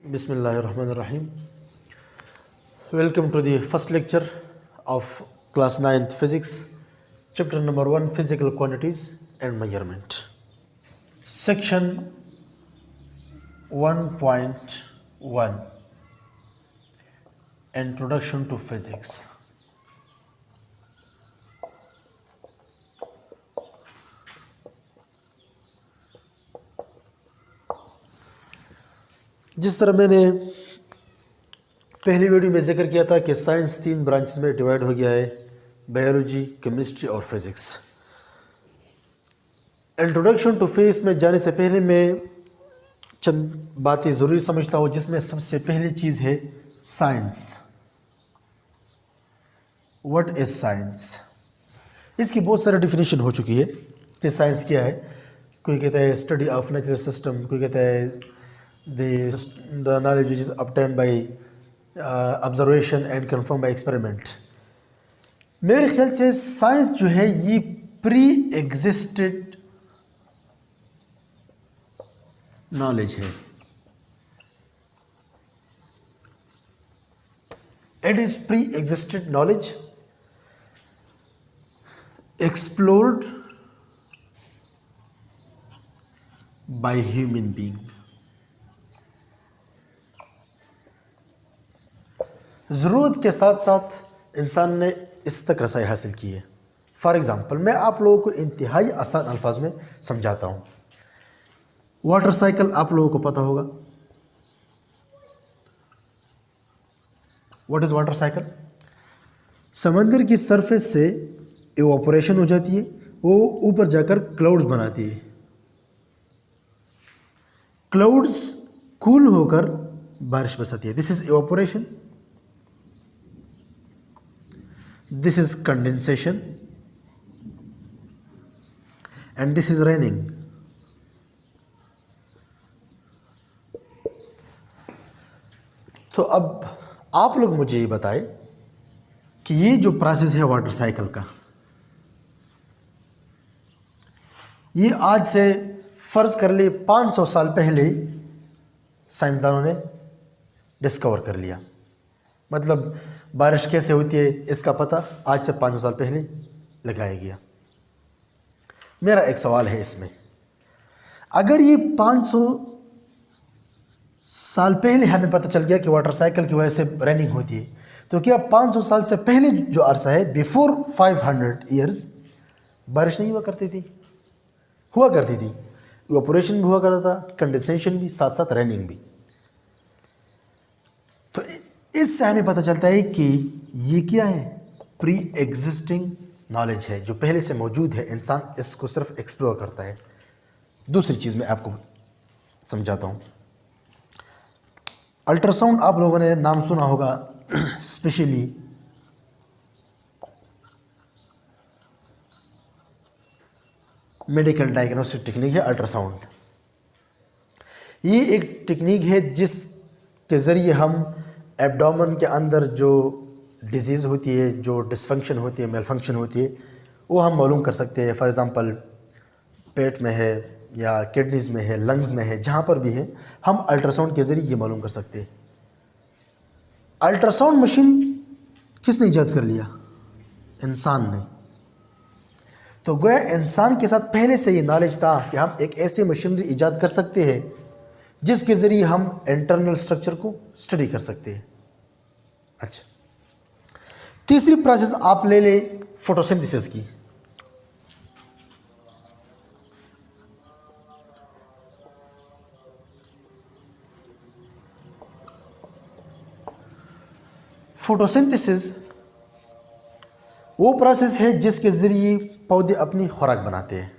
Bismillahirrahmanirrahim. Welcome to the first lecture of class 9th physics, chapter number 1, physical quantities and measurement. Section 1.1, Introduction to Physics. जिस तरह मैंने पहली video में जिक्र किया था कि साइंस 3 ब्रांचेस में डिवाइड हो गया है, बायोलॉजी, केमिस्ट्री और फिज़िक्स। इंट्रोडक्शन टू फिज़िक्स में जाने से पहले मैं चंद बातें ज़रूरी समझता हूँ, जिसमें सबसे पहली चीज़ है साइंस। What is science? इसकी बहुत सारी डिफिनीशन हो चुकी है कि साइंस क्या है। कोई कहता है स्टडी ऑफ नेचुरल सिस्टम, कोई कहता है the knowledge which is obtained by observation and confirmed by experiment। मेरे ख्याल से साइंस जो है ये प्री एग्जिस्टेड नॉलेज है। It is pre existed knowledge explored by human being. ज़रूरत के साथ साथ इंसान ने इस तक रसाई हासिल की है। फॉर एग्ज़ाम्पल, मैं आप लोगों को इंतहाई आसान अल्फाज में समझाता हूँ। वाटर साइकिल आप लोगों को पता होगा। What is water cycle? समंदर की सरफेस से इवापोरेशन हो जाती है, वो ऊपर जाकर क्लाउड्स बनाती है। क्लाउड्स कूल होकर बारिश बरसाती है। This is evaporation. This is condensation and this is raining। तो अब आप लोग मुझे ये बताएं कि ये जो प्रोसेस है वाटर साइकिल का, ये आज से फर्ज कर ले 500 साल पहले साइंसदानों ने डिस्कवर कर लिया। मतलब बारिश कैसे होती है इसका पता आज से 500 साल पहले लगाया गया। मेरा एक सवाल है इसमें, अगर ये 500 साल पहले हमें पता चल गया कि वाटर साइकिल की वजह से रनिंग होती है, तो क्या 500 साल से पहले जो अरसा है, बिफोर 500 ईयर्स, बारिश नहीं हुआ करती थी? हुआ करती थी। इवेपोरेशन भी हुआ करता था, कंडेंसेशन भी, साथ साथ रनिंग भी। तो इससे हमें पता चलता है कि ये क्या है? प्री एग्जिस्टिंग नॉलेज है जो पहले से मौजूद है, इंसान इसको सिर्फ एक्सप्लोर करता है। दूसरी चीज़ मैं आपको समझाता हूँ। अल्ट्रासाउंड आप लोगों ने नाम सुना होगा, स्पेशली मेडिकल डायग्नोस्टिक टेक्निक है अल्ट्रासाउंड। ये एक टेक्निक है जिसके ज़रिए हम एब्डोमेन के अंदर जो डिजीज़ होती है, जो डिसफंक्शन होती है, मेलफंक्शन होती है, वो हम मालूम कर सकते हैं। फॉर एग्ज़ाम्पल पेट में है या किडनीज़ में है, लंग्स में है, जहाँ पर भी है, हम अल्ट्रासाउंड के ज़रिए ये मालूम कर सकते हैं। अल्ट्रासाउंड मशीन किसने ईजाद कर लिया? इंसान ने। तो गोया इंसान के साथ पहले से ये नॉलेज था कि हम एक ऐसी मशीनरी ईजाद कर सकते हैं जिसके ज़रिए हम इंटरनल स्ट्रक्चर को स्टडी कर सकते हैं। अच्छा, तीसरी प्रोसेस आप ले ले फोटोसिंथेसिस की। फोटोसिंथेसिस वो प्रोसेस है जिसके ज़रिए पौधे अपनी खुराक बनाते हैं।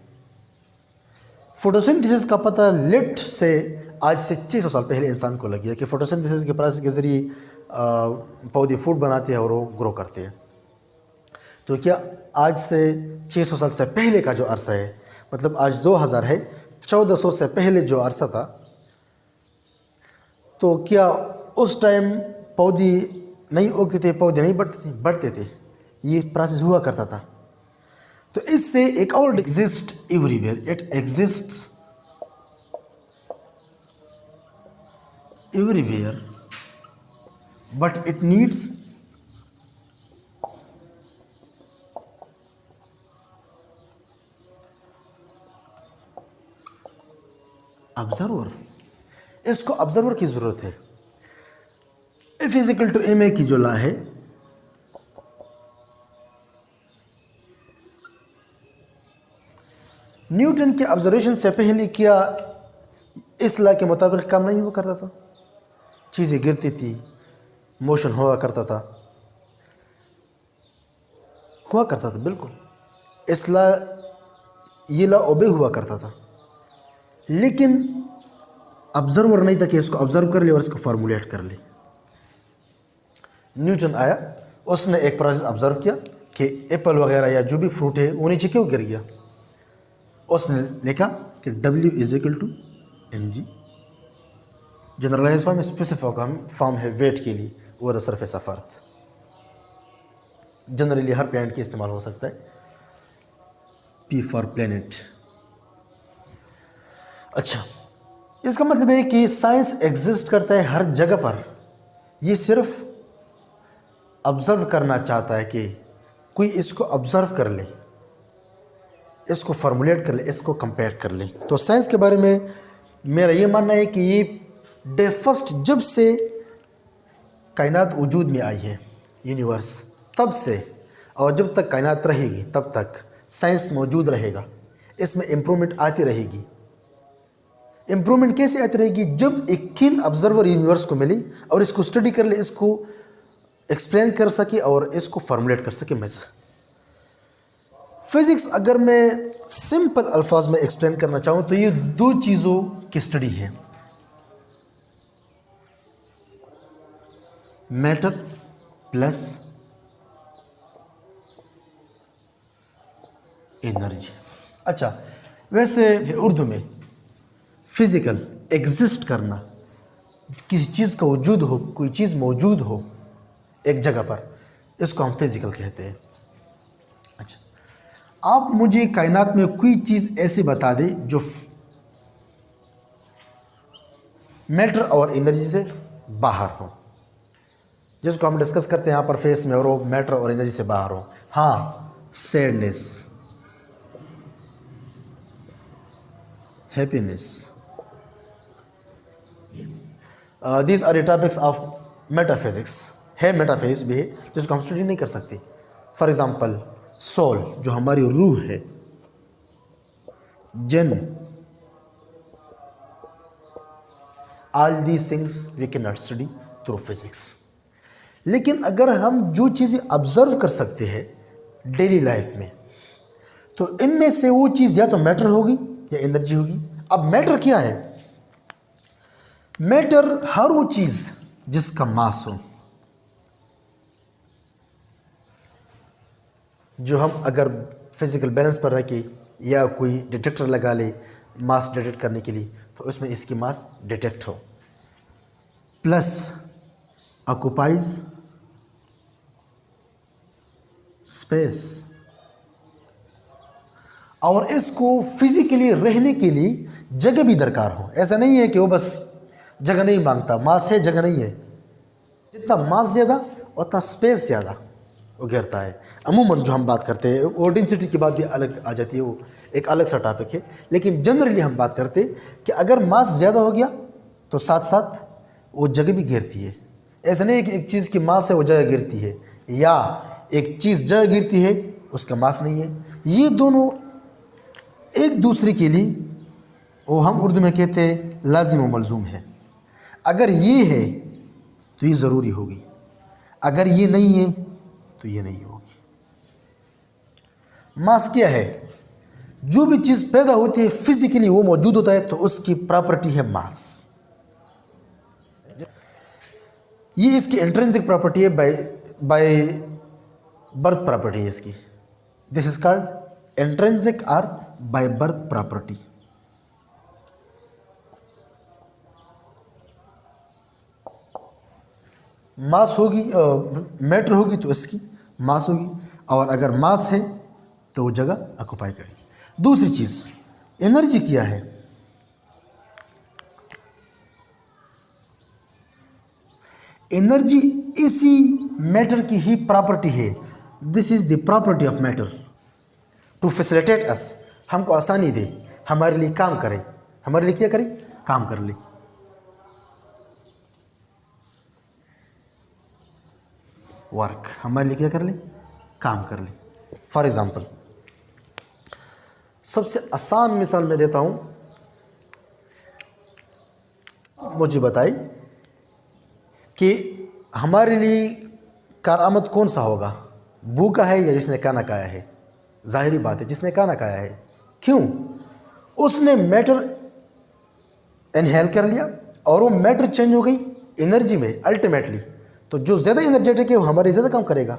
फोटोसिंथेसिस का पता लेट से आज से 600 साल पहले इंसान को लग गया कि फोटोसिंथेसिस के प्रोसेस के ज़रिए पौधे फूड बनाते हैं और वो ग्रो करते हैं। तो क्या आज से 600 साल से पहले का जो अरसा है, मतलब आज 2000 है, 1400 से पहले जो अरसा था, तो क्या उस टाइम पौधे नहीं उगते थे, पौधे नहीं बढ़ते थे? ये प्रोसेस हुआ करता था। तो इससे एक और exist everywhere, it exists everywhere, but it needs observer. इसको ऑब्जर्वर की ज़रूरत है। F = ma की जो लॉ है, न्यूटन के ऑब्जर्वेशन से पहले क्या इस लॉ के मुताबिक काम नहीं हुआ करता था? चीज़ें गिरती थी, मोशन हुआ करता था, बिल्कुल इस लॉ, ये लॉ ओबे हुआ करता था, लेकिन ऑब्जर्वर नहीं था कि इसको ऑब्जर्व कर ले और इसको फॉर्मुलेट कर ले। न्यूटन आया, उसने एक प्रोसेस ऑब्जर्व किया कि एप्पल वगैरह या जो भी फ्रूट है वो नीचे क्यों गिर गया। उसने लिखा कि W = mg, generalise form, specific form है वेट के लिए, वो the surface of Earth. Generally हर प्लैनेट के इस्तेमाल हो सकता है, P फॉर प्लैनेट। अच्छा, इसका मतलब है कि साइंस एग्जिस्ट करता है हर जगह पर, ये सिर्फ ऑब्जर्व करना चाहता है कि कोई इसको ऑब्जर्व कर ले, इसको फॉर्मुलेट कर ले, इसको कंपेयर कर ले। तो साइंस के बारे में मेरा ये मानना है कि ये डे फर्स्ट जब से कायनात वजूद में आई है, यूनिवर्स, तब से और जब तक कायनात रहेगी तब तक साइंस मौजूद रहेगा। इसमें इम्प्रूवमेंट आती रहेगी। इम्प्रूवमेंट कैसे आती रहेगी? जब एक कीन ऑब्जर्वर यूनिवर्स को मिली और इसको स्टडी कर ले, इसको एक्सप्लेन कर सके और इसको फॉर्मुलेट कर सके। मैं फिज़िक्स अगर मैं सिंपल अल्फाज में एक्सप्लेन करना चाहूँ तो ये दो चीज़ों की स्टडी है, मैटर प्लस एनर्जी। अच्छा, वैसे उर्दू में फिज़िकल एग्जिस्ट करना, किसी चीज़ का वजूद हो, कोई चीज़ मौजूद हो एक जगह पर, इसको हम फिज़िकल कहते हैं। अच्छा, आप मुझे कायनात में कोई चीज़ ऐसी बता दे जो मैटर और एनर्जी से बाहर हो, जिसको हम डिस्कस करते हैं यहाँ पर फेस में, और वो मैटर और एनर्जी से बाहर हो। हाँ, sadness, happiness, these are the topics of metaphysics. है मेटाफिजिक्स भी है जिसको हम स्टडी नहीं कर सकते। फॉर एग्जाम्पल सोल, जो हमारी रूह है, जिन, all these things we can not study through physics. लेकिन अगर हम जो चीज़ें ऑब्जर्व कर सकते हैं डेली लाइफ में, तो इनमें से वो चीज़ या तो मैटर होगी या एनर्जी होगी। अब मैटर क्या है? मैटर हर वो चीज़ जिसका मास हो, जो हम अगर फिजिकल बैलेंस पर रखें या कोई डिटेक्टर लगा ले मास डिटेक्ट करने के लिए, तो उसमें इसकी मास डिटेक्ट हो, प्लस ऑक्युपाइज स्पेस, और इसको फिजिकली रहने के लिए जगह भी दरकार हो। ऐसा नहीं है कि वो बस जगह नहीं मांगता, मास है जगह नहीं है, जितना मास ज़्यादा उतना स्पेस ज़्यादा वो घेरता है। अमूमन जो हम बात करते हैं, वो डेंसिटी की बात भी अलग आ जाती है, वो एक अलग सा टॉपिक है। लेकिन जनरली हम बात करते हैं कि अगर मास ज़्यादा हो गया तो साथ साथ वो जगह भी घेरती है। ऐसा नहीं है कि एक चीज़ की मास है वो जगह गिरती है, या एक चीज़ जगह गिरती है उसका मास नहीं है। ये दोनों एक दूसरे के लिए, वो हम उर्दू में कहते हैं लाजिम व मलजूम है। अगर ये है तो ये ज़रूरी होगी, अगर ये नहीं है तो ये नहीं होगी। मास क्या है? जो भी चीज़ पैदा होती है फिजिकली वो मौजूद होता है, तो उसकी प्रॉपर्टी है मास। ये इसकी इंट्रिंसिक प्रॉपर्टी है, बाय बर्थ प्रॉपर्टी है इसकी। दिस इज कॉल्ड इंट्रिंसिक और बाय बर्थ प्रॉपर्टी। मास होगी, मैटर होगी तो इसकी मास होगी, और अगर मास है तो वो जगह ऑक्युपाई करेगी। दूसरी चीज़ एनर्जी क्या है? एनर्जी इसी मैटर की ही प्रॉपर्टी है। This is the property of matter to facilitate us, हमको आसानी दे, हमारे लिए काम करे, हमारे लिए क्या करे, काम कर ले। वर्क, हमारे लिए क्या कर ले, काम कर ले। फॉर एग्जाम्पल, सबसे आसान मिसाल मैं देता हूं, मुझे बताइए कि हमारे लिए कारआमद कौन सा होगा, भूखा है या जिसने खाना खाया है? जाहिरी बात है जिसने खाना खाया है। क्यों? उसने मैटर इनहेल कर लिया और वो मैटर चेंज हो गई एनर्जी में अल्टीमेटली। तो जो ज़्यादा एनर्जेटिक है वो हमारे ज़्यादा काम करेगा,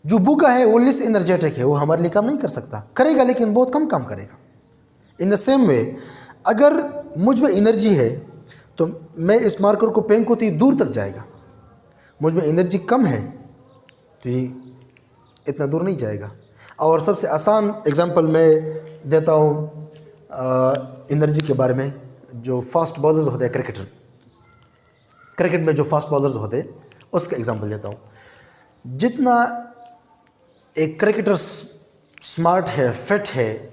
जो भूखा है वो लेस एनर्जेटिक है, वो हमारे लिए काम नहीं कर सकता, करेगा लेकिन बहुत कम काम करेगा। इन द सेम वे, अगर मुझ में एनर्जी है तो मैं इस मार्कर को फेंकूं तो ये दूर तक जाएगा, मुझ में एनर्जी कम है तो ये इतना दूर नहीं जाएगा। और सबसे आसान एग्जांपल मैं देता हूँ एनर्जी के बारे में। जो फास्ट बॉलर्स होते हैं क्रिकेट में जो फास्ट बॉलर्स होते हैं उसका एग्जांपल देता हूँ। जितना एक क्रिकेटर स्मार्ट है, फिट है,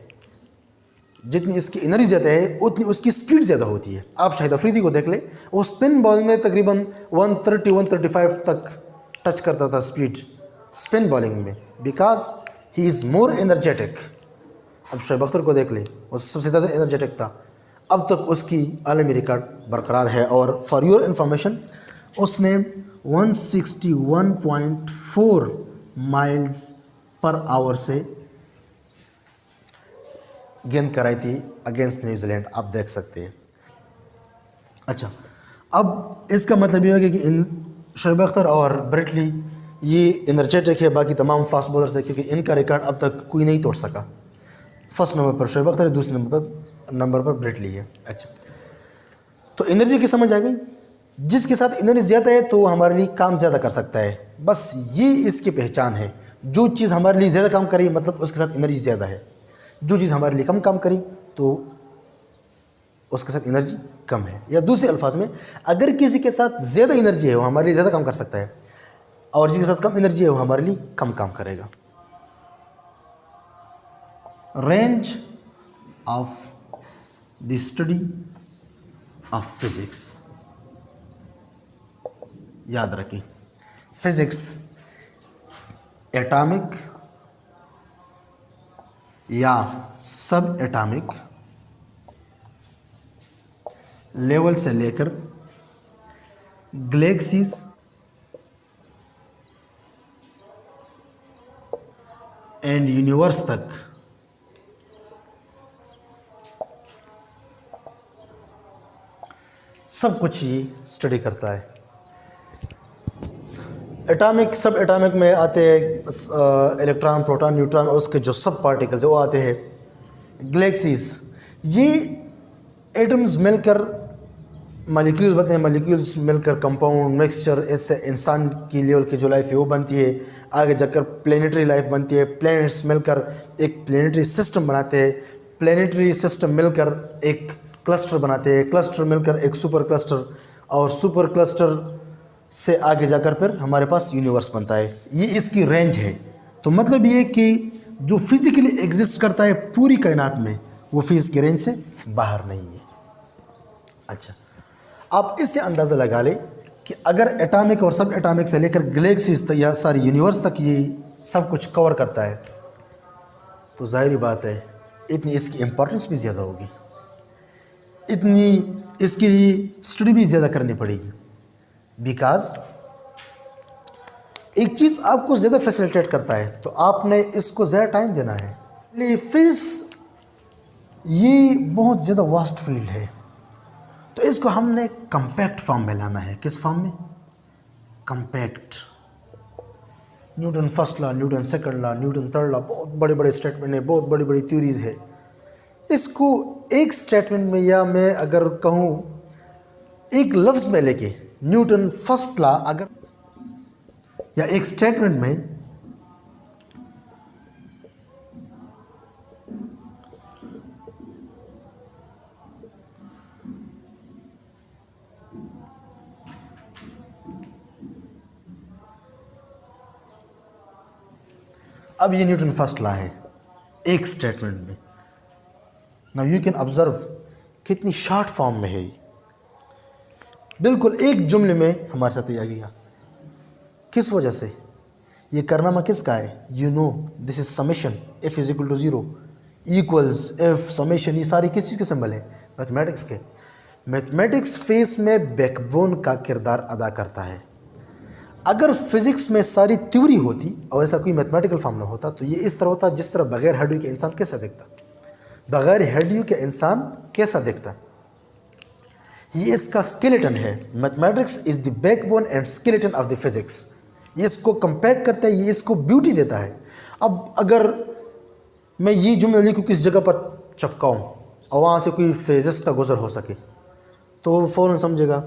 जितनी इसकी एनर्जी ज़्यादा है उतनी उसकी स्पीड ज़्यादा होती है। आप शाहिद अफरीदी को देख ले, वो स्पिन बॉलिंग में तकरीबन 130-135 तक टच करता था स्पीड स्पिन बॉलिंग में, because he is more energetic. अब शोएब अख्तर को देख ले, वो सबसे ज़्यादा एनर्जेटिक था, अब तक उसकी आलमी रिकॉर्ड बरकरार है। और फॉर योर इंफॉर्मेशन, उसने 161.4 माइल्स पर आवर से गेंद कराई थी अगेंस्ट न्यूजीलैंड, आप देख सकते हैं। अच्छा, अब इसका मतलब ये है कि इन शोएब अख्तर और ब्रेट ली ये एनर्जेटिक है बाकी तमाम फास्ट बॉलर से, क्योंकि इनका रिकॉर्ड अब तक कोई नहीं तोड़ सका। फर्स्ट नंबर पर शोएब अख्तर है, दूसरे नंबर पर ब्रेट ली है। अच्छा, तो एनर्जी की समझ आ गई। जिसके साथ एनर्जी ज़्यादा है तो वो हमारे लिए काम ज़्यादा कर सकता है, बस ये इसकी पहचान है। जो चीज़ हमारे लिए ज़्यादा काम करी मतलब उसके साथ एनर्जी ज़्यादा है, जो चीज़ हमारे लिए कम काम करी तो उसके साथ एनर्जी कम है। या दूसरे अल्फाज में, अगर किसी के साथ ज़्यादा एनर्जी है वो हमारे लिए ज़्यादा काम कर सकता है, और जिसके साथ कम एनर्जी है वो हमारे लिए कम काम करेगा। Range of the study of physics, याद रखें, फिजिक्स एटॉमिक या सब एटॉमिक लेवल से लेकर गैलेक्सीज एंड यूनिवर्स तक सब कुछ ये स्टडी करता है। एटॉमिक सब एटॉमिक में आते हैं इलेक्ट्रॉन, प्रोटॉन, न्यूट्रॉन और उसके जो सब पार्टिकल्स है वो आते हैं। गैलेक्सीज, ये एटम्स मिलकर मॉलिक्यूल्स बनते हैं, मॉलिक्यूल्स मिलकर कंपाउंड मिक्सचर, इससे इंसान की लेवल की जो लाइफ है वो बनती है। आगे जाकर प्लेनेटरी लाइफ बनती है, प्लैनेट्स मिलकर एक प्लेनेटरी सिस्टम बनाते हैं, प्लेनेटरी सिस्टम मिलकर एक क्लस्टर बनाते हैं, क्लस्टर मिलकर एक सुपर क्लस्टर, और सुपर क्लस्टर से आगे जाकर फिर हमारे पास यूनिवर्स बनता है। ये इसकी रेंज है। तो मतलब ये कि जो फिजिकली एग्जिस्ट करता है पूरी कायनात में वो फिजिक्स की रेंज से बाहर नहीं है। अच्छा, आप इससे अंदाज़ा लगा लें कि अगर एटॉमिक और सब एटॉमिक से लेकर गैलेक्सीज तक या सारी यूनिवर्स तक ये सब कुछ कवर करता है, तो जाहिर बात है इतनी इसकी इम्पोर्टेंस भी ज़्यादा होगी, इतनी इसके लिए स्टडी भी ज़्यादा करनी पड़ेगी। बिकॉज एक चीज़ आपको ज़्यादा फैसिलिटेट करता है तो आपने इसको ज़्यादा टाइम देना है। फिजिक्स ये बहुत ज़्यादा वास्ट फील्ड है, तो इसको हमने कम्पैक्ट फॉर्म में लाना है। किस फॉर्म में? Compact. Newton first law, Newton second law, Newton third law, बहुत बड़े बड़े स्टेटमेंट है, बहुत बड़ी बड़ी थ्योरीज है। इसको एक स्टेटमेंट में, या मैं अगर कहूँ एक लफ्ज़ में लेके, न्यूटन फर्स्ट लॉ अगर, या एक स्टेटमेंट में अब ये न्यूटन फर्स्ट लॉ है एक स्टेटमेंट में। नाउ यू कैन ऑब्जर्व कितनी शॉर्ट फॉर्म में है ये, बिल्कुल एक जुमले में हमारे साथ ये आ गया। किस वजह से? ये करनामा किसका है? You know this is summation F is equal to 0 equals F summation, ये सारी किस चीज़ के सिंबल है? मैथमेटिक्स के। मैथमेटिक्स फेस में बैकबोन का किरदार अदा करता है। अगर फिजिक्स में सारी थ्योरी होती और ऐसा कोई मैथमेटिकल फॉर्म ना होता तो ये इस तरह होता जिस तरह बगैर हड्डियों के इंसान कैसा दिखता, बगैर हड्डियों के इंसान कैसा दिखता। ये इसका स्केलेटन है। Mathematics is the backbone and skeleton of the physics. ये इसको कंपैक्ट करता है, ये इसको ब्यूटी देता है। अब अगर मैं ये जुमला लिखूँ किस जगह पर चपकाऊँ और वहाँ से कोई फिजिस्ट का गुजर हो सके तो फ़ौरन समझेगा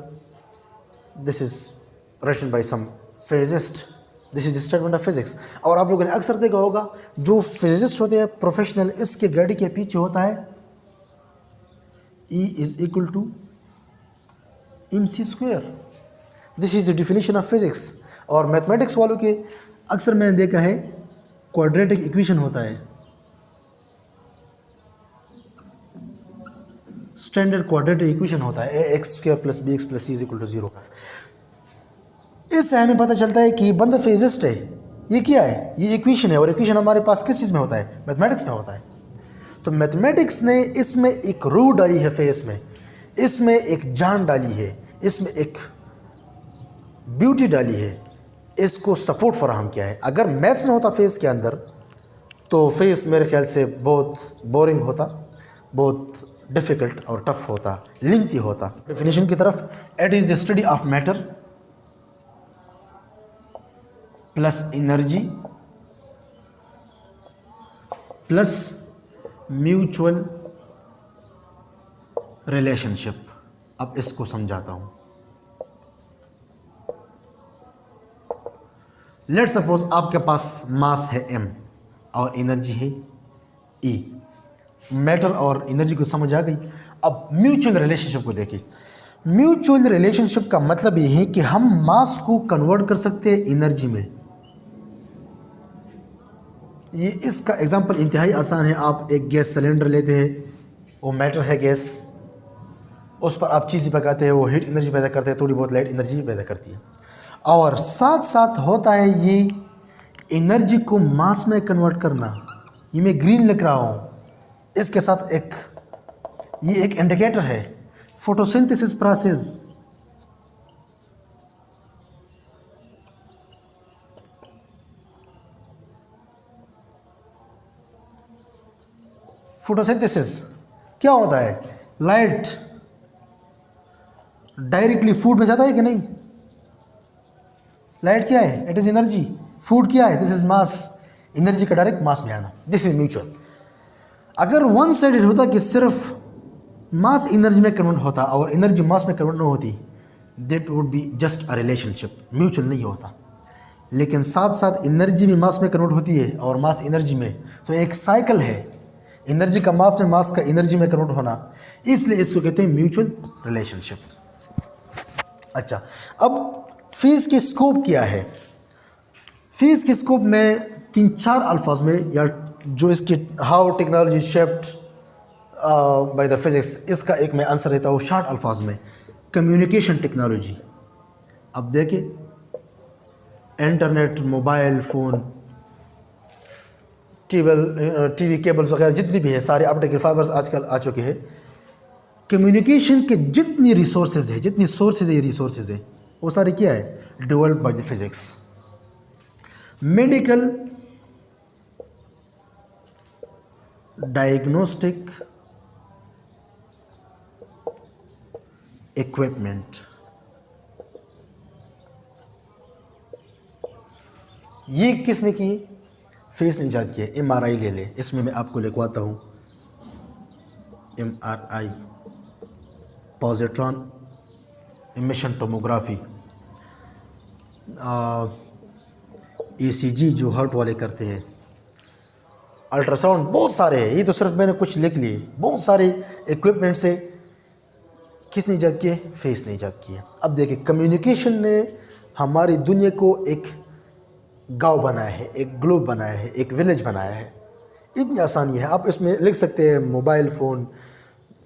this is written by some physicist, this is the statement of physics. और आप लोगों ने अक्सर देखा होगा जो फिजिस्ट होते हैं प्रोफेशनल, इसके गाड़ी के पीछे होता है E is equal to mc²। This is the definition of physics. और मैथमेटिक्स वालों के अक्सर मैंने देखा है क्वाड्रेटिक इक्वेशन होता है, स्टैंडर्ड क्वाड्रेटिक इक्वेशन होता है ax² + bx + c = 0। इससे हमें पता चलता है कि ये बंदा फिजिस्ट है। ये क्या है? ये इक्वेशन है। और इक्वेशन हमारे पास किस चीज़ में होता है? मैथमेटिक्स में होता है। तो मैथमेटिक्स ने इसमें एक रूह डाली है फेस में, इसमें एक जान डाली है, इसमें एक ब्यूटी डाली है, इसको सपोर्ट फराहम किया है। अगर मैथ्स ना होता फेस के अंदर तो फेस मेरे ख्याल से बहुत बोरिंग होता, बहुत डिफ़िकल्ट और टफ होता, लेंथी होता। डेफिनेशन की तरफ, it is the study of matter plus energy plus mutual relationship. अब इसको समझाता हूँ। लेट सपोज आपके पास मास है m और एनर्जी है E। मैटर और एनर्जी को समझ आ गई। अब म्यूचुअल रिलेशनशिप को देखिए। म्यूचुअल रिलेशनशिप का मतलब ये है कि हम मास को कन्वर्ट कर सकते हैं एनर्जी में। ये इसका एग्जांपल इंतहाई आसान है। आप एक गैस सिलेंडर लेते हैं, वो मैटर है गैस, उस पर आप चीज़ें पकाते हैं, वो हीट एनर्जी पैदा करते हैं, थोड़ी बहुत लाइट एनर्जी भी पैदा करती है। और साथ साथ होता है ये एनर्जी को मास में कन्वर्ट करना। ये मैं ग्रीन लिख रहा हूँ, इसके साथ ये एक इंडिकेटर है, फोटोसिंथेसिस प्रोसेस। फोटोसिंथेसिस क्या होता है? लाइट डायरेक्टली फूड में जाता है कि नहीं? लाइट क्या है? It is energy. फूड क्या है? This is mass. एनर्जी का डायरेक्ट मास में आना, दिस इज म्यूचुअल। अगर वन साइडेड होता कि सिर्फ मास एनर्जी में कन्वर्ट होता और एनर्जी मास में कन्वर्ट ना होती, that would be just a relationship, mutual नहीं होता। लेकिन साथ साथ एनर्जी भी मास में कन्वर्ट होती है और मास एनर्जी में, तो एक साइकिल है, एनर्जी का मास में, मास का एनर्जी में कन्वर्ट होना, इसलिए इसको कहते हैं म्यूचुअल रिलेशनशिप। अच्छा, अब फीस की स्कोप क्या है? फीस की स्कोप में 3-4 अल्फाज में, या जो इसकी how technology shaped by the physics, इसका एक मैं आंसर देता हूँ शॉर्ट अल्फाज में। Communication technology. अब देखिए, internet, mobile phone, TV cables वगैरह जितनी भी है, सारे ऑप्टिकल फाइबर्स आजकल आ चुके हैं। कम्युनिकेशन के जितनी रिसोर्सेज है, जितनी सोर्सेज है, रिसोर्सेज है, वो सारे क्या है? Developed by the physics. Medical, diagnostic equipment, ये किसने की? फेस ने ईजाद किया। MRI ले ले, इसमें मैं आपको लिखवाता हूँ MRI, positron emission tomography, ECG जो हार्ट वाले करते हैं, अल्ट्रासाउंड, बहुत सारे हैं। ये तो सिर्फ मैंने कुछ लिख लिए। बहुत सारे इक्विपमेंट से किसने ईजाद किए? फेस ने ईजाद किए। अब देखिए, कम्युनिकेशन ने हमारी दुनिया को एक गांव बनाया है, एक ग्लोब बनाया है, एक विलेज बनाया है। इतनी आसानी है। आप इसमें लिख सकते हैं मोबाइल फ़ोन,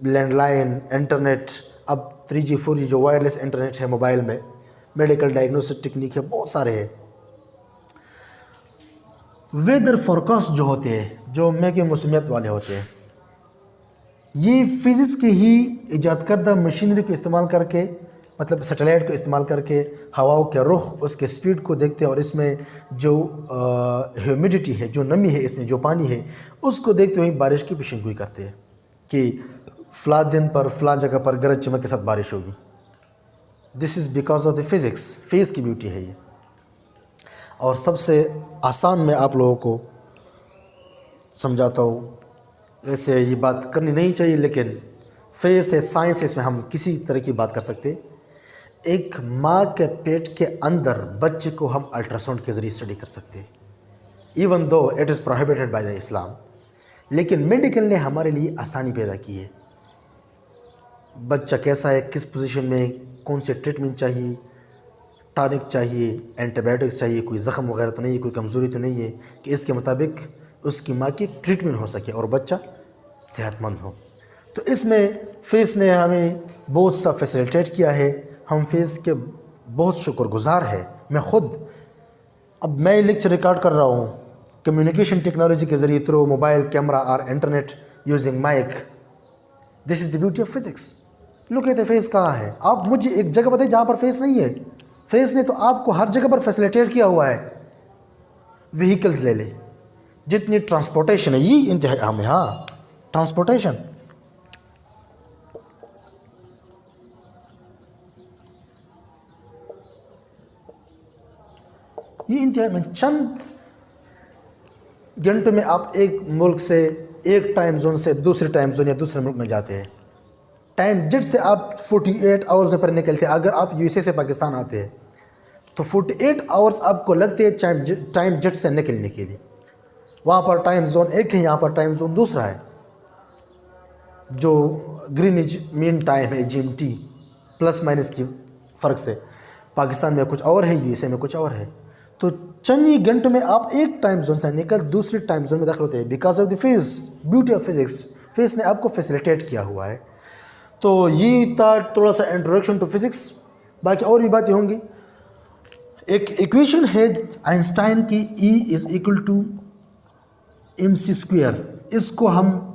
लैंडलाइन, इंटरनेट, अब 3G 4G जो वायरलेस इंटरनेट है मोबाइल में, मेडिकल डायग्नोसिस टेक्निक है, बहुत सारे हैं। वेदर फोरकास्ट जो होते हैं, जो महंगे मौसमियत वाले होते हैं, ये फिज़िक्स की ही ईजाद करदा मशीनरी को इस्तेमाल करके, मतलब सैटेलाइट को इस्तेमाल करके हवाओं के रुख, उसके स्पीड को देखते हैं और इसमें जो ह्यूमिडिटी है, जो नमी है, इसमें जो पानी है, उसको देखते हुए बारिश की पेशेंगोई करते हैं कि फ़लाँ दिन पर फ़लाँ जगह पर गरज चमक के साथ बारिश होगी। This is because of the physics. Phase की ब्यूटी है ये। और सबसे आसान मैं आप लोगों को समझाता हूँ। वैसे ये बात करनी नहीं चाहिए, लेकिन फेज़ है, साइंस है, इसमें हम किसी तरह की बात कर सकते हैं। एक माँ के पेट के अंदर बच्चे को हम अल्ट्रासाउंड के ज़रिए स्टडी कर सकते हैं, even though it is prohibited by the Islam. लेकिन मेडिकल ने हमारे लिए आसानी पैदा की है। बच्चा कैसा है, किस पोजीशन में, कौन से ट्रीटमेंट चाहिए, टॉनिक चाहिए, एंटीबायोटिक्स चाहिए, कोई ज़ख़म वगैरह तो नहीं है, कोई कमज़ोरी तो नहीं है, कि इसके मुताबिक उसकी माँ की ट्रीटमेंट हो सके और बच्चा सेहतमंद हो। तो इसमें फेस ने हमें बहुत सा फैसिलिटेट किया है। हम फेस के बहुत शुक्रगुज़ार हैं। मैं ख़ुद, अब मैं लेक्चर रिकॉर्ड कर रहा हूँ कम्युनिकेशन टेक्नोलॉजी के ज़रिए, थ्रू मोबाइल कैमरा और internet using mic. This is the beauty of physics. Look at the face कहाँ है। आप मुझे एक जगह बताइए जहाँ पर फेस नहीं है। फेस ने तो आपको हर जगह पर फैसिलिटेट किया हुआ है। व्हीकल्स ले ले, जितनी ट्रांसपोर्टेशन है, ये इंतहा अहम है। हाँ, ट्रांसपोर्टेशन, ये इंतहा में चंद घंटों में आप एक मुल्क से, एक टाइम जोन से दूसरे टाइम जोन या दूसरे मुल्क में जाते हैं। टाइम जेट से आप 48 आवर्स में पर निकलते हैं। अगर आप यूएसए से पाकिस्तान आते हैं तो 48 आवर्स आपको लगते हैं टाइम जेट से निकलने के लिए। वहाँ पर टाइम जोन एक है, यहाँ पर टाइम जोन दूसरा है। जो ग्रीनिच मीन टाइम है, GMT, प्लस माइनस की फ़र्क से पाकिस्तान में कुछ और है, यूएसए में कुछ और है। तो चंद ही घंटों में आप एक टाइम जोन से निकल दूसरे टाइम जोन में दाखिल होते हैं, because of the face, beauty of physics. Face ने आपको फैसिलिटेट किया हुआ है। तो ये था थोड़ा सा इंट्रोडक्शन टू फिज़िक्स। बाकी और भी बातें होंगी। एक इक्वेशन है आइंस्टाइन की, E = mc²। इसको हम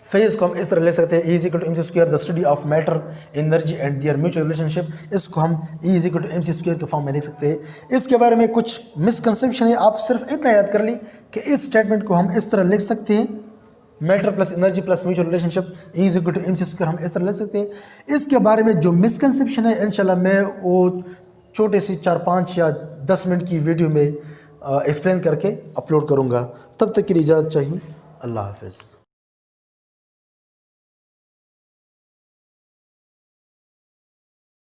फेज़ को हम इस तरह ले सकते हैं, E = mc², the study of matter, energy and there mutual relationship. इसको हम E = mc² के फॉर्म में लिख सकते हैं। इसके बारे में कुछ मिसकंसेप्शन है, आप सिर्फ इतना याद कर ली कि इस स्टेटमेंट को हम इस तरह लिख सकते हैं, matter plus energy plus mutual relationship, E = mc² हम इस तरह लिख सकते हैं। इसके बारे में जो मिसकंसेप्शन है, इंशाल्लाह मैं वो छोटे सी 4-5 या 10 मिनट की वीडियो में एक्सप्लेन करके अपलोड करूँगा। तब तक के लिए इजाज़त चाहिए। अल्लाह हाफ़िज़।